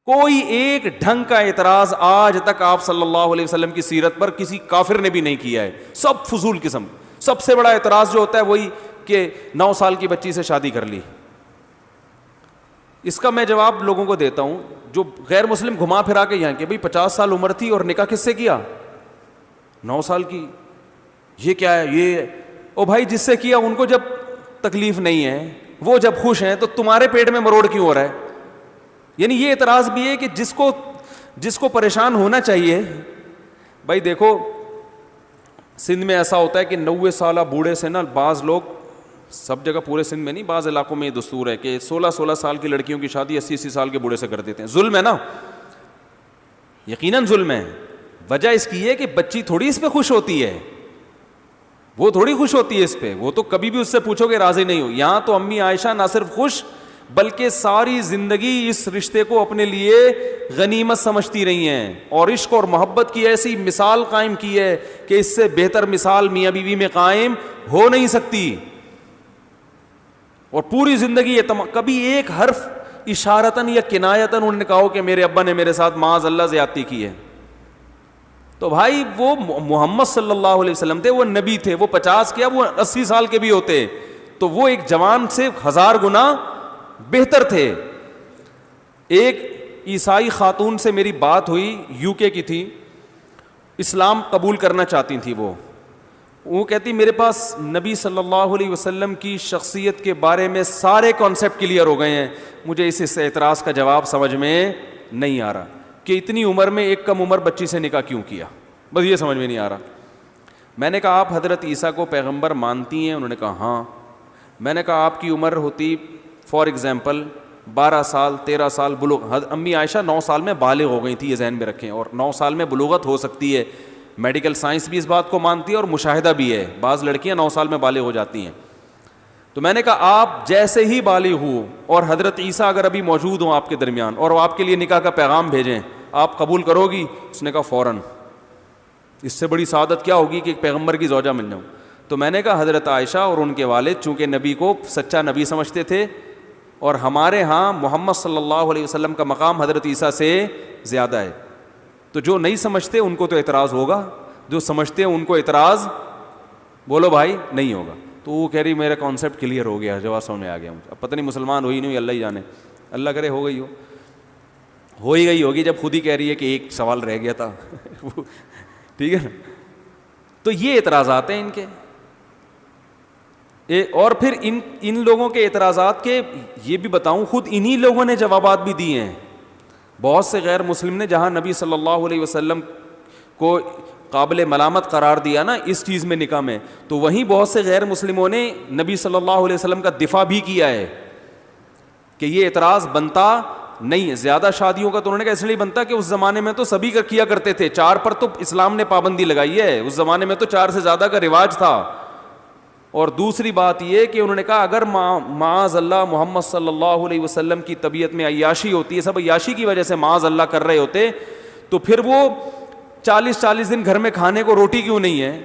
کوئی ایک ڈھنگ کا اعتراض آج تک آپ صلی اللہ علیہ وسلم کی سیرت پر کسی کافر نے بھی نہیں کیا ہے, سب فضول قسم. سب سے بڑا اعتراض جو ہوتا ہے وہی کہ 9 سال کی بچی سے شادی کر لی. اس کا میں جواب لوگوں کو دیتا ہوں جو غیر مسلم گھما پھرا کے یہاں کہ بھئی 50 سال عمر تھی اور نکاح کس سے کیا؟ 9 سال کی. یہ کیا ہے یہ؟ او بھائی جس سے کیا ان کو جب تکلیف نہیں ہے, وہ جب خوش ہیں, تو تمہارے پیٹ میں مروڑ کیوں ہو رہا ہے؟ یعنی یہ اعتراض بھی ہے کہ جس کو پریشان ہونا چاہیے. بھائی دیکھو سندھ میں ایسا ہوتا ہے کہ 90 سالہ بوڑھے سے نا بعض لوگ, سب جگہ پورے سندھ میں نہیں, بعض علاقوں میں یہ دستور ہے کہ 16 سال کی لڑکیوں کی شادی 80 سال کے بوڑھے سے کر دیتے ہیں. ظلم ہے نا, یقیناً ظلم ہے. وجہ اس کی ہے کہ بچی تھوڑی اس پہ خوش ہوتی ہے, وہ تھوڑی خوش ہوتی ہے اس پہ, وہ تو کبھی بھی اس سے پوچھو گے راضی نہیں ہو. یہاں تو امی عائشہ نہ صرف خوش بلکہ ساری زندگی اس رشتے کو اپنے لیے غنیمت سمجھتی رہی ہیں, اور عشق اور محبت کی ایسی مثال قائم کی ہے کہ اس سے بہتر مثال میاں بیوی میں قائم ہو نہیں سکتی. اور پوری زندگی یہ کبھی ایک حرف اشارتاً یا کنایتاً انہوں نے کہا کہ میرے ابا نے میرے ساتھ معاذ اللہ زیادتی کی ہے. تو بھائی وہ محمد صلی اللہ علیہ وسلم تھے, وہ نبی تھے, وہ 50 کیا وہ 80 سال کے بھی ہوتے تو وہ ایک جوان سے 1000 گنا بہتر تھے. ایک عیسائی خاتون سے میری بات ہوئی, یو کے کی تھی, اسلام قبول کرنا چاہتی تھی. وہ کہتی میرے پاس نبی صلی اللہ علیہ وسلم کی شخصیت کے بارے میں سارے کانسیپٹ کلیئر ہو گئے ہیں, مجھے اس اعتراض کا جواب سمجھ میں نہیں آ رہا کہ اتنی عمر میں ایک کم عمر بچی سے نکاح کیوں کیا, بس یہ سمجھ میں نہیں آ رہا. میں نے کہا آپ حضرت عیسیٰ کو پیغمبر مانتی ہیں؟ انہوں نے کہا ہاں. میں نے کہا آپ کی عمر ہوتی فار ایگزامپل 12 سال 13 سال, امی عائشہ 9 سال میں بالغ ہو گئی تھی, یہ ذہن میں رکھیں, اور 9 سال میں بلوغت ہو سکتی ہے. میڈیکل سائنس بھی اس بات کو مانتی ہے اور مشاہدہ بھی ہے, بعض لڑکیاں 9 سال میں بالغ ہو جاتی ہیں. تو میں نے کہا آپ جیسے ہی بالغ ہو اور حضرت عیسیٰ اگر ابھی موجود ہوں آپ کے درمیان اور وہ آپ کے لیے نکاح کا پیغام بھیجیں, آپ قبول کرو گی؟ اس نے کہا فوراً. اس سے بڑی سعادت کیا ہوگی کہ ایک پیغمبر کی زوجہ مل جاؤں. تو میں نے کہا حضرت عائشہ اور ان کے والد چونکہ نبی کو سچا نبی سمجھتے تھے, اور ہمارے ہاں محمد صلی اللہ علیہ وسلم کا مقام حضرت عیسیٰ سے زیادہ ہے, تو جو نہیں سمجھتے ان کو تو اعتراض ہوگا, جو سمجھتے ہیں ان کو اعتراض بولو بھائی نہیں ہوگا. تو وہ کہہ رہی میرا کانسیپٹ کلیئر ہو گیا, جواب سمجھ میں آ گیا مجھے. اب پتہ نہیں مسلمان ہوئی نہیں ہوئی, اللہ ہی جانے, اللہ کرے ہو گئی ہو ہی گئی ہوگی, جب خود ہی کہہ رہی ہے کہ ایک سوال رہ گیا تھا. ٹھیک ہے نا. تو یہ اعتراضات ہیں ان کے. اور پھر ان لوگوں کے اعتراضات کے یہ بھی بتاؤں, خود انہی لوگوں نے جوابات بھی دیے ہیں. بہت سے غیر مسلم نے جہاں نبی صلی اللہ علیہ وسلم کو قابل ملامت قرار دیا نا اس چیز میں نکاح میں, تو وہیں بہت سے غیر مسلموں نے نبی صلی اللہ علیہ وسلم کا دفاع بھی کیا ہے کہ یہ اعتراض بنتا نہیں ہے. زیادہ شادیوں کا تو انہوں نے کہا اس لیے بنتا کہ اس زمانے میں تو سبھی کیا کرتے تھے, 4 پر تو اسلام نے پابندی لگائی ہے, اس زمانے میں تو 4 سے زیادہ کا رواج تھا. اور دوسری بات یہ کہ انہوں نے کہا اگر معاذ اللہ محمد صلی اللہ علیہ وسلم کی طبیعت میں عیاشی ہوتی ہے, سب عیاشی کی وجہ سے معاذ اللہ کر رہے ہوتے, تو پھر وہ 40 دن گھر میں کھانے کو روٹی کیوں نہیں ہے,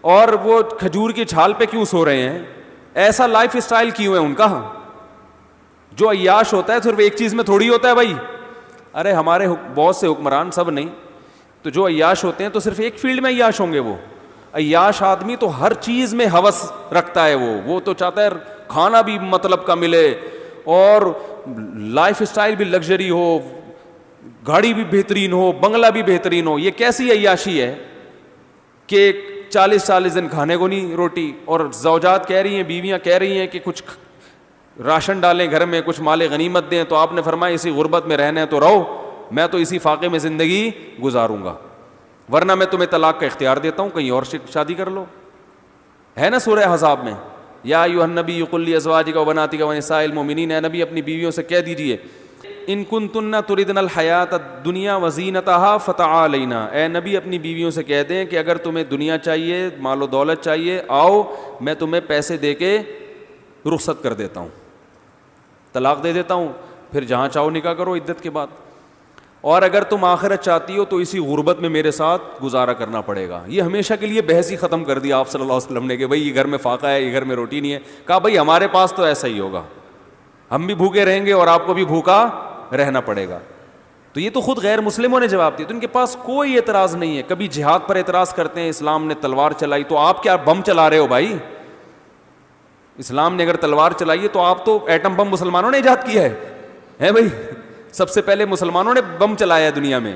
اور وہ کھجور کی چھال پہ کیوں سو رہے ہیں, ایسا لائف اسٹائل کیوں ہے ان کا. جو عیاش ہوتا ہے صرف ایک چیز میں تھوڑی ہوتا ہے بھائی, ارے ہمارے بہت سے حکمران, سب نہیں, تو جو عیاش ہوتے ہیں تو صرف ایک فیلڈ میں عیاش ہوں گے. وہ عیاش آدمی تو ہر چیز میں ہوس رکھتا ہے, وہ تو چاہتا ہے کھانا بھی مطلب کا ملے اور لائف اسٹائل بھی لگژری ہو, گاڑی بھی بہترین ہو, بنگلہ بھی بہترین ہو. یہ کیسی عیاشی ہے کہ 40 دن کھانے کو نہیں روٹی, اور زوجات کہہ رہی ہیں, بیویاں کہہ رہی ہیں کہ کچھ راشن ڈالیں گھر میں, کچھ مال غنیمت دیں, تو آپ نے فرمایا اسی غربت میں رہنا ہے تو رہو, میں تو اسی فاقے میں زندگی گزاروں گا, ورنہ میں تمہیں طلاق کا اختیار دیتا ہوں, کہیں اور شادی کر لو. ہے نا سورہ احزاب میں, یا ایھا النبی قل لازواجک وبناتک ونساء المؤمنین, اے نبی اپنی بیویوں سے کہہ دیجئے ان کنتن تردن الحیات الدنیا وزینتہا فتعالینا, اے نبی اپنی بیویوں سے کہہ دیں کہ اگر تمہیں دنیا چاہیے, مال و دولت چاہیے, آؤ میں تمہیں پیسے دے کے رخصت کر دیتا ہوں, طلاق دے دیتا ہوں, پھر جہاں چاہو نکاح کرو عدت کے بعد. اور اگر تم آخرت چاہتی ہو تو اسی غربت میں میرے ساتھ گزارا کرنا پڑے گا. یہ ہمیشہ کے لیے بحث ہی ختم کر دیا آپ صلی اللہ علیہ وسلم نے کہ بھائی یہ گھر میں فاقہ ہے, یہ گھر میں روٹی نہیں ہے. کہا بھائی ہمارے پاس تو ایسا ہی ہوگا, ہم بھی بھوکے رہیں گے اور آپ کو بھی بھوکا رہنا پڑے گا. تو یہ تو خود غیر مسلموں نے جواب دیا, تو ان کے پاس کوئی اعتراض نہیں ہے. کبھی جہاد پر اعتراض کرتے ہیں, اسلام نے تلوار چلائی, تو آپ کیا بم چلا رہے ہو بھائی؟ اسلام نے اگر تلوار چلائی ہے تو آپ تو ایٹم بم مسلمانوں نے ایجاد کیا ہے بھائی, سب سے پہلے مسلمانوں نے بم چلایا ہے دنیا میں.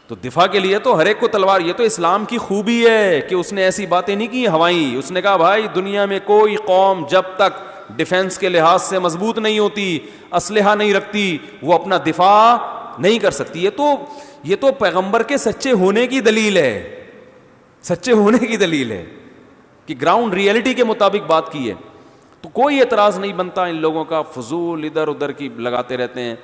تو دفاع کے لیے تو ہر ایک کو تلوار, یہ تو اسلام کی خوبی ہے کہ اس نے ایسی باتیں نہیں کی ہوائی. اس نے کہا بھائی دنیا میں کوئی قوم جب تک ڈیفنس کے لحاظ سے مضبوط نہیں ہوتی, اسلحہ نہیں رکھتی, وہ اپنا دفاع نہیں کر سکتی. یہ تو پیغمبر کے سچے ہونے کی دلیل ہے, سچے ہونے کی دلیل ہے کہ گراؤنڈ ریئلٹی کے مطابق بات کی ہے. تو کوئی اعتراض نہیں بنتا ان لوگوں کا, فضول ادھر ادھر کی لگاتے رہتے ہیں.